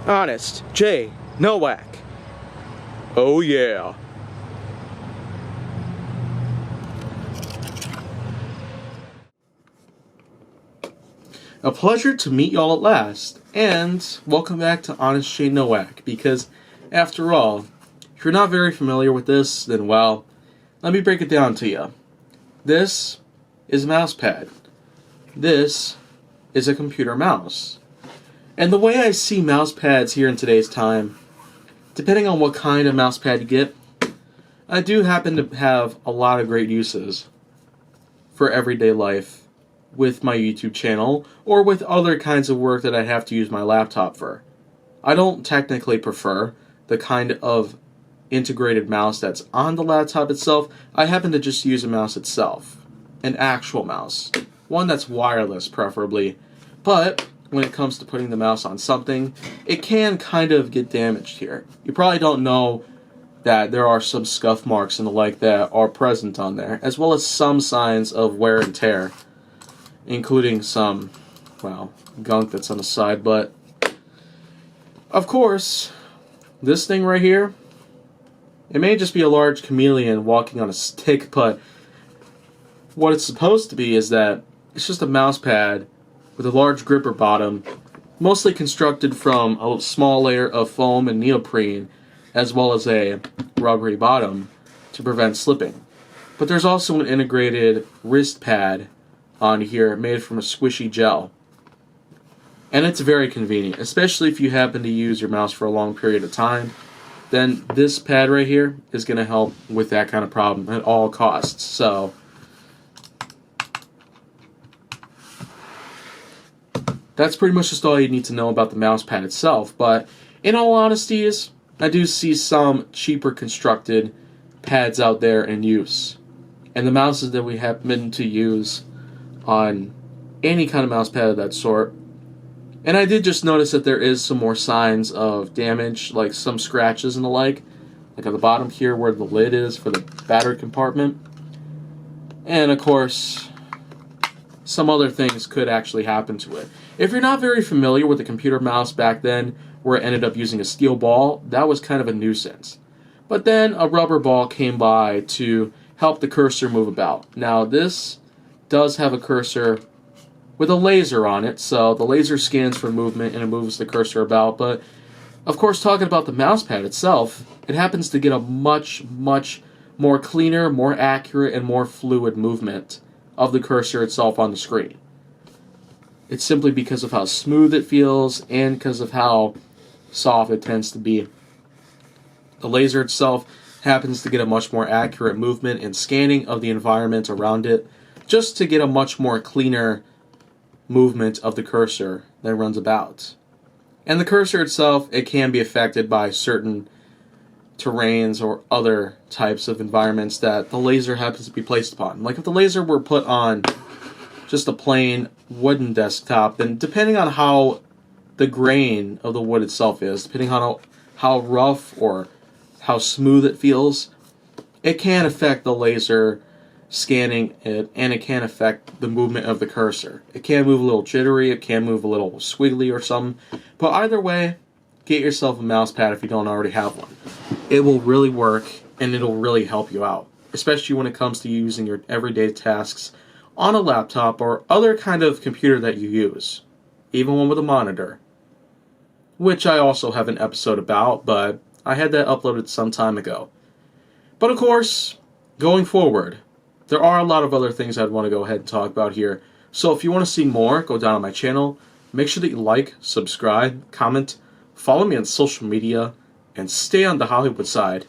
Honest J. Nowak. Oh yeah. A pleasure to meet y'all at last, and welcome back to Honest J. Nowak, because after all, if you're not very familiar with this, then well, let me break it down to you. This is a mouse pad. This is a computer mouse. And the way I see mouse pads here in today's time, depending on what kind of mouse pad you get, I do happen to have a lot of great uses for everyday life with my YouTube channel or with other kinds of work that I have to use my laptop for. I don't technically prefer the kind of integrated mouse that's on the laptop itself. I happen to just use a mouse itself, an actual mouse, one that's wireless preferably, but when it comes to putting the mouse on something, it can kind of get damaged here. You probably don't know that there are some scuff marks and the like that are present on there, as well as some signs of wear and tear, including some, well, gunk that's on the side. But of course, this thing right here, it may just be a large chameleon walking on a stick, but what it's supposed to be is that it's just a mouse pad with a large gripper bottom, mostly constructed from a small layer of foam and neoprene, as well as a rubbery bottom to prevent slipping. But there's also an integrated wrist pad on here made from a squishy gel. And it's very convenient, especially if you happen to use your mouse for a long period of time. Then this pad right here is going to help with that kind of problem at all costs. So that's pretty much just all you need to know about the mouse pad itself. But in all honesty, I do see some cheaper constructed pads out there in use. And the mouses that we happen to use on any kind of mouse pad of that sort. And I did just notice that there is some more signs of damage, like some scratches and the like at the bottom here where the lid is for the battery compartment. And of course, some other things could actually happen to it. If you're not very familiar with the computer mouse back then, where it ended up using a steel ball, that was kind of a nuisance. But then a rubber ball came by to help the cursor move about. Now this does have a cursor with a laser on it, so the laser scans for movement and it moves the cursor about. But of course, talking about the mouse pad itself, it happens to get a much more cleaner, more accurate, and more fluid movement of the cursor itself on the screen. It's simply because of how smooth it feels and because of how soft it tends to be. The laser itself happens to get a much more accurate movement and scanning of the environment around it, just to get a much more cleaner movement of the cursor that runs about. And the cursor itself, it can be affected by certain terrains or other types of environments that the laser happens to be placed upon. Like if the laser were put on just a plain wooden desktop, then depending on how the grain of the wood itself is, depending on how rough or how smooth it feels, it can affect the laser scanning it, and it can affect the movement of the cursor. It can move a little jittery, it can move a little squiggly or something, but either way, get yourself a mouse pad if you don't already have one. It will really work, and it'll really help you out, especially when it comes to using your everyday tasks on a laptop or other kind of computer that you use, even one with a monitor, which I also have an episode about, but I had that uploaded some time ago. But of course, going forward, there are a lot of other things I'd want to go ahead and talk about here. So if you want to see more, go down on my channel. Make sure that you like, subscribe, comment, follow me on social media, and stay on the Hollywood side.